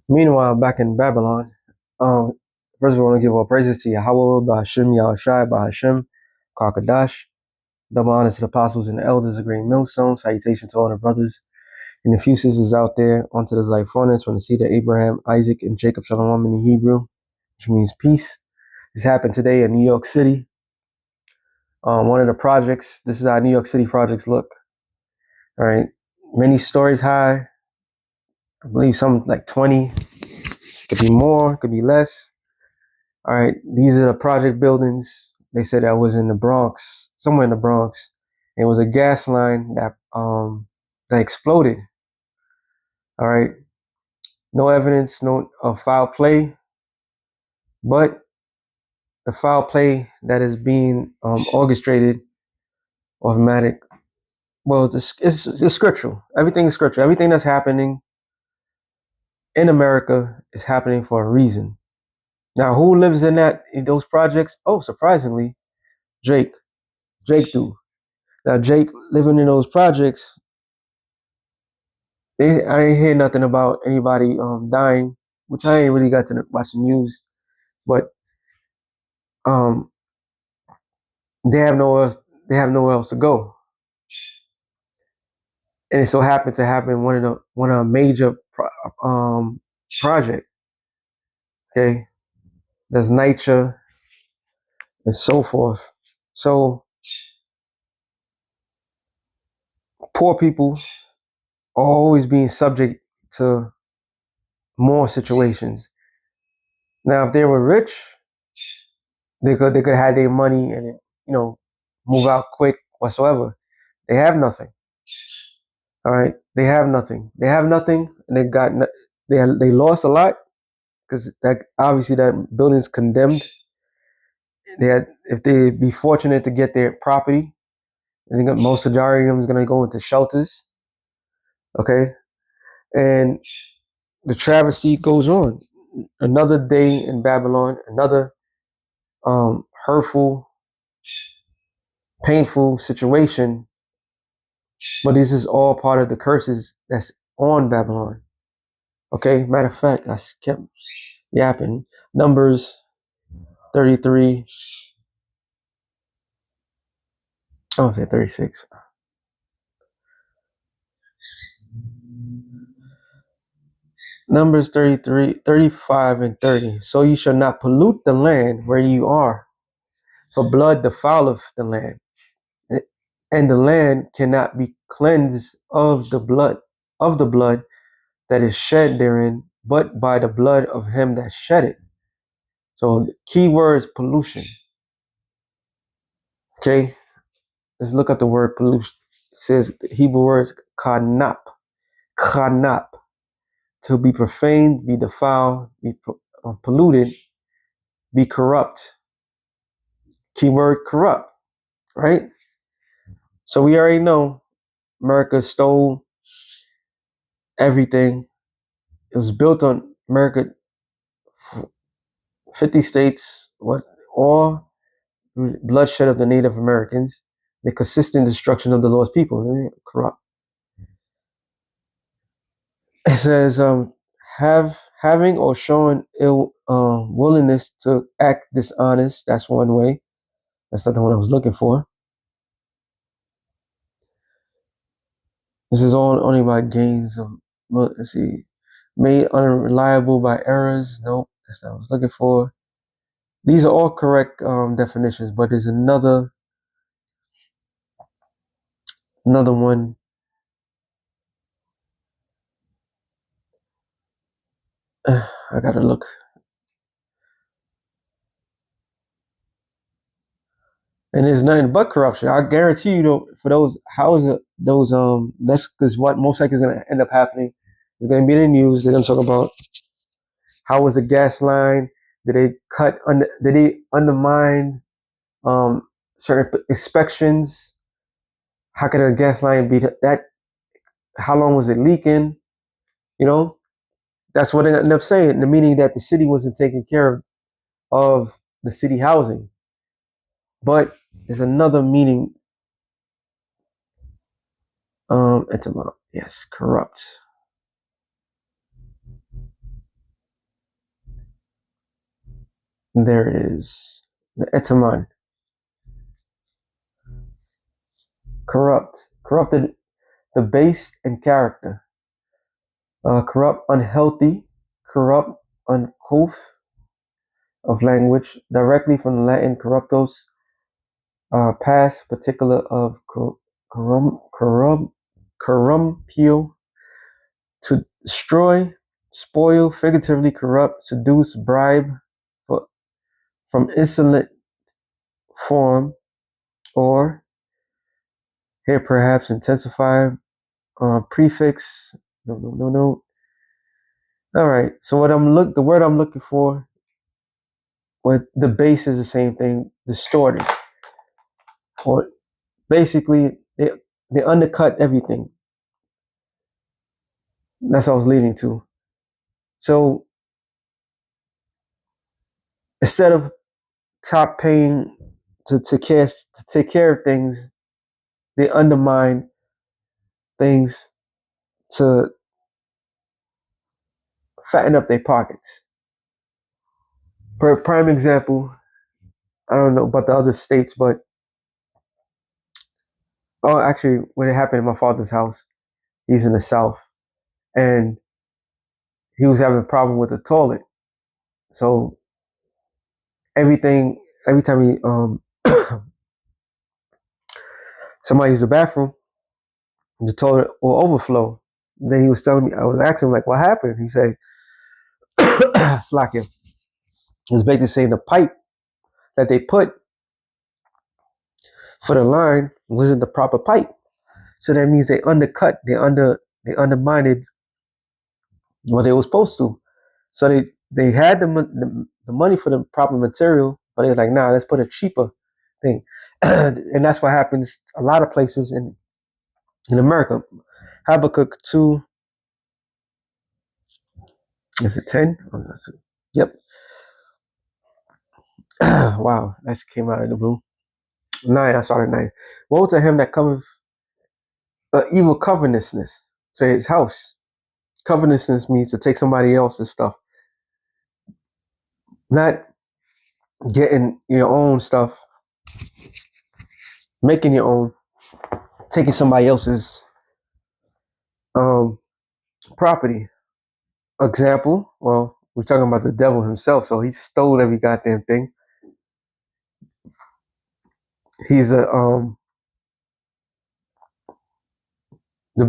Meanwhile, back in Babylon, um, first of all, I want to give all praises to Yahweh, Bahashim, Yahushai, Bahashim, Kakadash. Double honors to the apostles and the elders of Great Millstone. Salutation to all the brothers and the few sisters out there onto the Zyphonians from the seed of Abraham, Isaac, and Jacob, Shalom in the Hebrew, which means peace. This happened today in New York City. One of the projects, this is how New York City projects look. All right. Many stories high. I believe some like 20. Could be more, could be less. All right. These are the project buildings. They said I was in the Bronx, somewhere in the Bronx. It was a gas line that exploded. All right. No evidence, no foul play, but the foul play that is being orchestrated, automatic. Well, it's scriptural. Everything is scriptural. Everything that's happening in America is happening for a reason. Now, who lives in those projects? Oh, surprisingly, Jake. Jake do. Now, Jake living in those projects, I didn't hear nothing about anybody dying, which I ain't really got to watch the news. But um, they have nowhere else. They have nowhere else to go, and it so happened to happen one of a major project. Okay, there's NYCHA and so forth. So poor people are always being subject to more situations. Now, if they were rich, they could have their money and move out quick whatsoever. They have nothing. All right, they have nothing. They have nothing, and they lost a lot because that obviously that building's condemned. If they be fortunate to get their property, I think most majority of them is going to go into shelters. Okay, and the travesty goes on. Another day in Babylon, another hurtful, painful situation. But this is all part of the curses that's on Babylon. Okay, matter of fact, I kept yapping. Numbers 33. I want to say 36. Numbers 33, 35, and 30. So you shall not pollute the land where you are, for blood defileth the land, and the land cannot be cleansed of the blood that is shed therein, but by the blood of him that shed it. So the key word is pollution. Okay, let's look at the word pollution. It says the Hebrew words kanap, kanap, to be profaned, be defiled, be polluted, be corrupt. Keyword corrupt, right? So we already know America stole everything. It was built on America, 50 states, all bloodshed of the Native Americans, the consistent destruction of the Lord's people. Corrupt. It says, having or showing ill willingness to act dishonest. That's one way. That's not the one I was looking for. This is all only by gains of, let's see, made unreliable by errors. Nope, that's not what I was looking for. These are all correct definitions, but there's another one. I gotta look. And there's nothing but corruption. I guarantee you, though, for those houses, those that's because what most likely is going to end up happening. It's going to be in the news. They're going to talk about how was the gas line? Did they cut? Did they undermine um, certain inspections? How could a gas line be that? How long was it leaking? You know, that's what they end up saying. The meaning that the city wasn't taking care of the city housing. But there's another meaning. Etymology. Yes, corrupt. There it is. The etymon. Corrupt. Corrupted. The base and character. Corrupt, unhealthy. Corrupt, uncouth of language. Directly from the Latin corruptos, past particular of corrumpio, to destroy, spoil, figuratively corrupt, seduce, bribe, for, from insolent form, or here perhaps intensify, prefix. No, no, no, no. All right. So the word I'm looking for, with the base is the same thing, distorted, or basically they undercut everything. That's what I was leading to. So instead of top paying to take care of things, they undermine things to fatten up their pockets. For a prime example, I don't know about the other states, but actually, when it happened in my father's house, he's in the South, and he was having a problem with the toilet. So every time he somebody used the bathroom, the toilet will overflow. Then he was telling me, I was asking him like, "What happened?" He said, "Slack him." He was basically saying the pipe that they put for the line wasn't the proper pipe. So that means they undercut, they undermined what they were supposed to. So they had the money for the proper material, but they was like, nah, let's put a cheaper thing. And that's what happens a lot of places in America. Habakkuk 2, is it 10? Oh, yep. Wow, that came out of the blue. 9, I started 9. Woe to him that cometh evil covetousness to his house. Covetousness means to take somebody else's stuff, not getting your own stuff, making your own, taking somebody else's um, property. Example, well, we're talking about the devil himself, so he stole every goddamn thing. He's the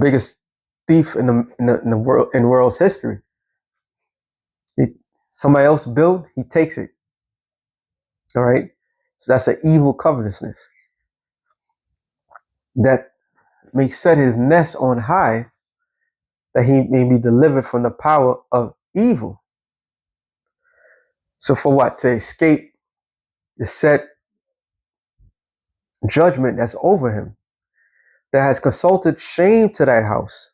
biggest thief in the world in world's history. He, somebody else built, he takes it. All right, so that's an evil covetousness that may set his nest on high, that he may be delivered from the power of evil. So for what? To escape the set judgment that's over him, that has consulted shame to that house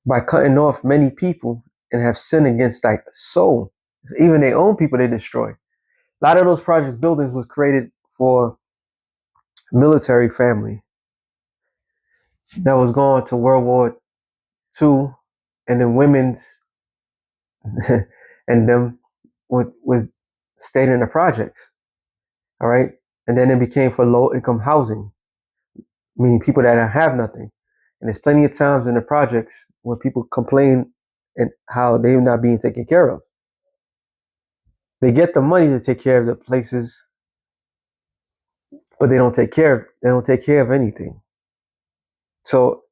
by cutting off many people and have sinned against thy soul. Even their own people they destroy. A lot of those project buildings was created for military family that was going to World War II, and then women's and them was stayed in the projects. All right, and then it became for low income housing, meaning people that don't have nothing. And there's plenty of times in the projects where people complain and how they're not being taken care of. They get the money to take care of the places, but they don't take care of anything. So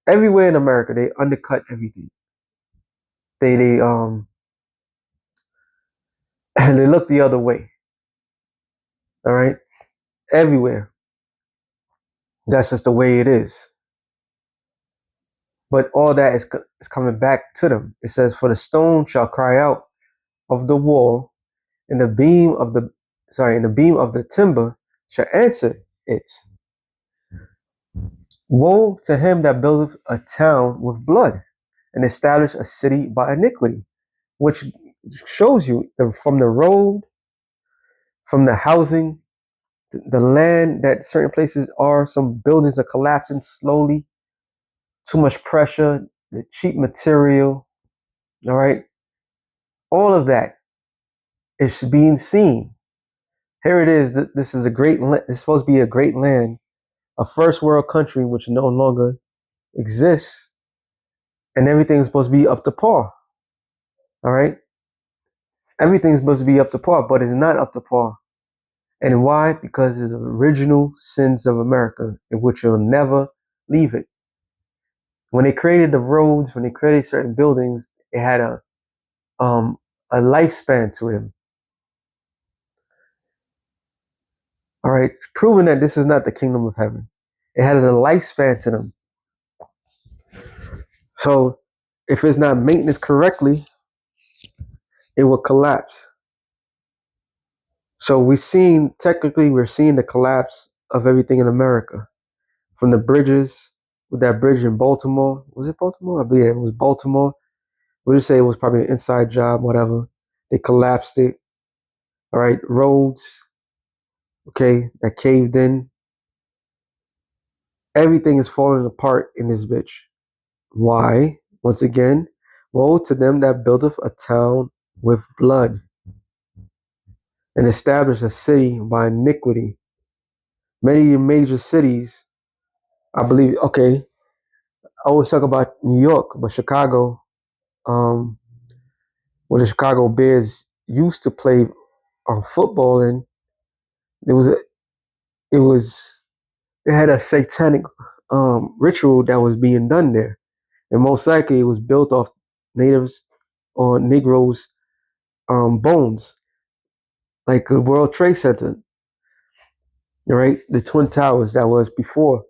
everywhere in America, they undercut everything. They they look the other way. All right, everywhere. That's just the way it is. But all that is coming back to them. It says, "For the stone shall cry out of the wall, and the beam of the and the beam of the timber shall answer it. Woe to him that buildeth a town with blood, and establish a city by iniquity," which shows you from the road, from the housing, the land that certain places are, some buildings are collapsing slowly, too much pressure, the cheap material, all right, all of that is being seen. Here it is. This is a great. This is supposed to be a great land, a first world country which no longer exists, and everything's supposed to be up to par. All right, everything's supposed to be up to par, but it's not up to par. And why? Because it's the original sins of America, in which you'll never leave it. When they created the roads, when they created certain buildings, it had um a lifespan to them. All right, proving that this is not the kingdom of heaven. It has a lifespan to them. So if it's not maintenance correctly, it will collapse. So we're seeing the collapse of everything in America. From the bridges, with that bridge in Baltimore. Was it Baltimore? I believe it was Baltimore. We'll just say it was probably an inside job, whatever. They collapsed it. All right, roads, okay, that caved in. Everything is falling apart in this bitch. Why? Once again, woe to them that buildeth a town with blood, and establish a city by iniquity. Many major cities, I believe, okay, I always talk about New York, but Chicago, um, where the Chicago Bears used to play football in, there was a, it was, it had a satanic ritual that was being done there. And most likely it was built off natives or Negroes' bones, like the World Trade Center, right? The Twin Towers that was before.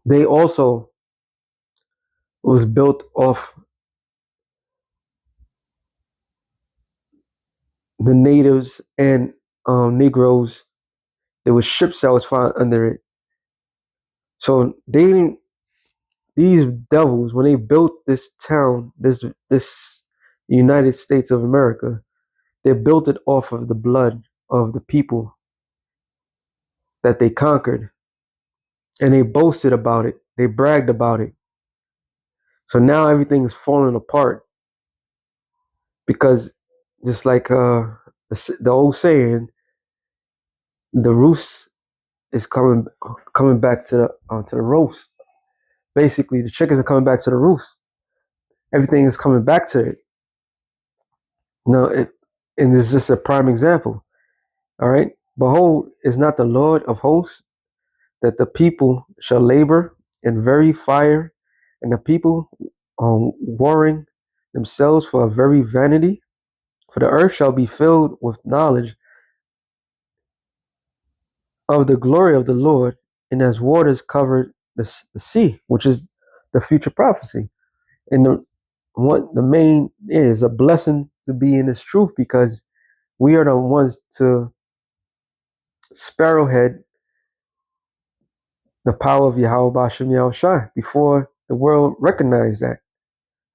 They also was built off the natives and Negroes. There was ships that was found under it. So they didn't, these devils, when they built this town, this United States of America, they built it off of the blood of the people that they conquered. And they boasted about it. They bragged about it. So now everything is falling apart because just like the old saying, the roost is coming back to the roast. Basically, the chickens are coming back to the roost. Everything is coming back to it. No, and it's just a prime example. All right. Behold, is not the Lord of hosts that the people shall labor in very fire, and the people warring themselves for a very vanity? For the earth shall be filled with knowledge of the glory of the Lord, and as waters covered the sea, which is the future prophecy. And the main is a blessing to be in this truth, because we are the ones to sparrowhead the power of Yahweh Bashem Yahushai before the world recognized that.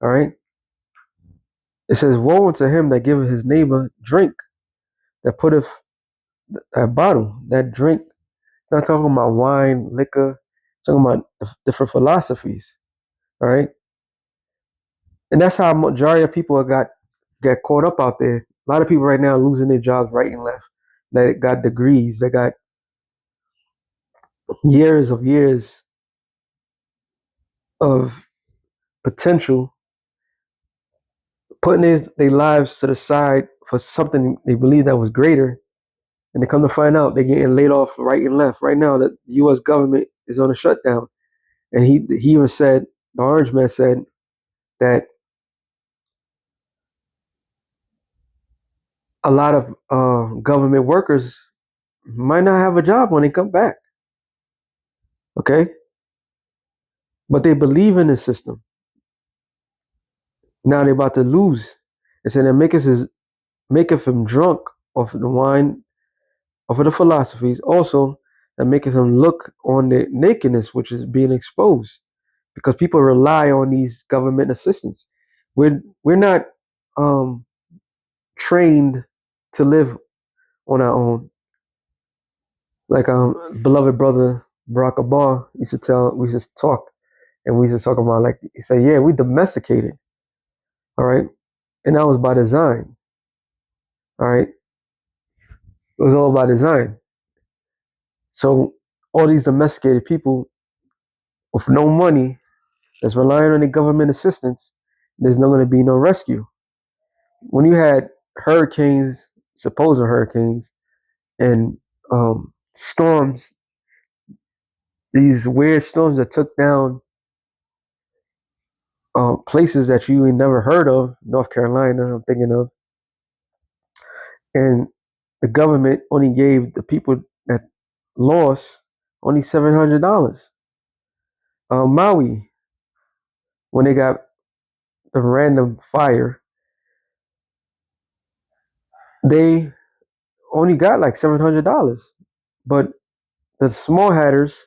All right. It says, "Woe unto him that giveth his neighbor drink, that putteth that bottle, that drink." It's not talking about wine, liquor. It's talking about different philosophies. All right. And that's how majority of people get caught up out there. A lot of people right now are losing their jobs right and left. That got degrees, they got years of potential, putting their lives to the side for something they believe that was greater, and they come to find out they're getting laid off right and left. Right now, the U.S. government is on a shutdown, and he even said, the Orange Man said that a lot of government workers might not have a job when they come back. Okay? But they believe in the system. Now they're about to lose. And so that maketh him drunk of the wine of the philosophies, also that maketh him look on the nakedness which is being exposed. Because people rely on these government assistance. We're not trained to live on our own. Like beloved brother Barack Obama we used to talk, and we used to talk about, like, he said, yeah, we domesticated, all right, and that was by design, all right. It was all by design. So all these domesticated people with no money that's relying on the government assistance, there's not going to be no rescue. When you had hurricanes, supposed hurricanes, and storms, these weird storms that took down places that you ain't never heard of, North Carolina, I'm thinking of, and the government only gave the people that lost only $700. Maui, when they got the random fire, they only got like $700, but the small hatters,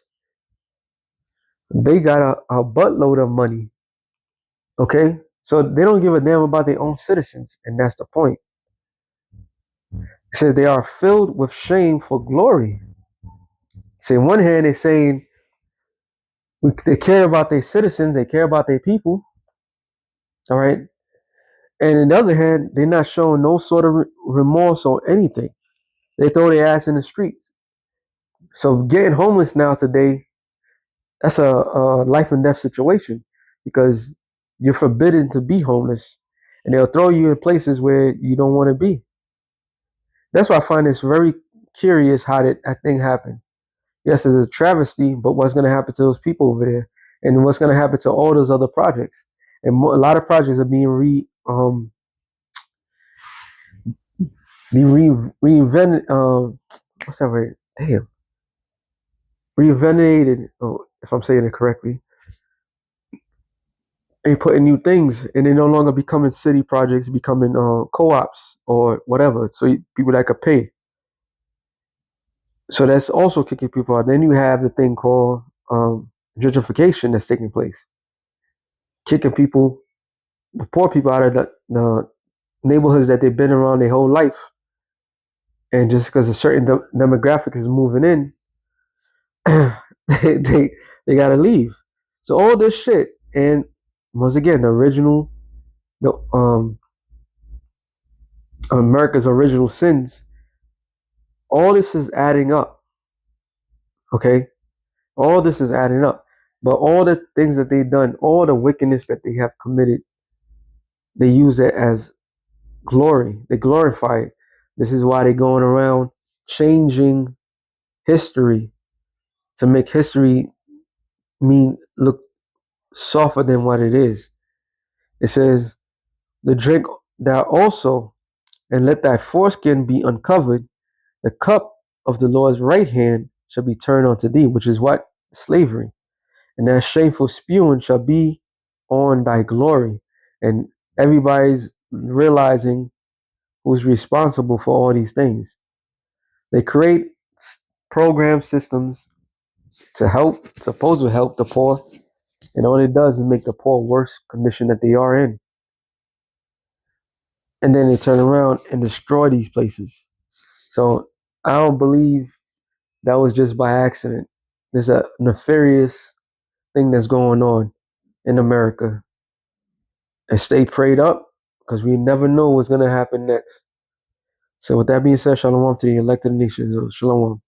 they got a buttload of money. Okay, so they don't give a damn about their own citizens, and that's the point. It says they are filled with shame for glory. See, on one hand, they're saying they care about their citizens, they care about their people, all right. And on the other hand, they're not showing no sort of remorse or anything. They throw their ass in the streets. So getting homeless now today, that's a life and death situation, because you're forbidden to be homeless, and they'll throw you in places where you don't want to be. That's why I find this very curious how that thing happened. Yes, it's a travesty, but what's going to happen to those people over there, and what's going to happen to all those other projects? And a lot of projects are being reinvented. What's that word? Damn, reinvented. Oh, if I'm saying it correctly, and putting new things, and they no longer becoming city projects, becoming co-ops or whatever. So people that could pay. So that's also kicking people out. Then you have the thing called gentrification that's taking place, kicking people, the poor people, out of the neighborhoods that they've been around their whole life, and just because a certain demographic is moving in, they got to leave. So all this shit, and once again, the America's original sins, all this is adding up. Okay, all this is adding up. But all the things that they've done, all the wickedness that they have committed, they use it as glory. They glorify it. This is why they're going around changing history to make history look softer than what it is. It says, the drink thou also, and let thy foreskin be uncovered. The cup of the Lord's right hand shall be turned unto thee, which is what? Slavery. And that shameful spewing shall be on thy glory. And everybody's realizing who's responsible for all these things. They create program systems to help, supposed to help the poor, and all it does is make the poor worse condition that they are in. And then they turn around and destroy these places. So I don't believe that was just by accident. There's a nefarious thing that's going on in America. And stay prayed up, because we never know what's going to happen next. So with that being said, shalom to the elected nations. Shalom.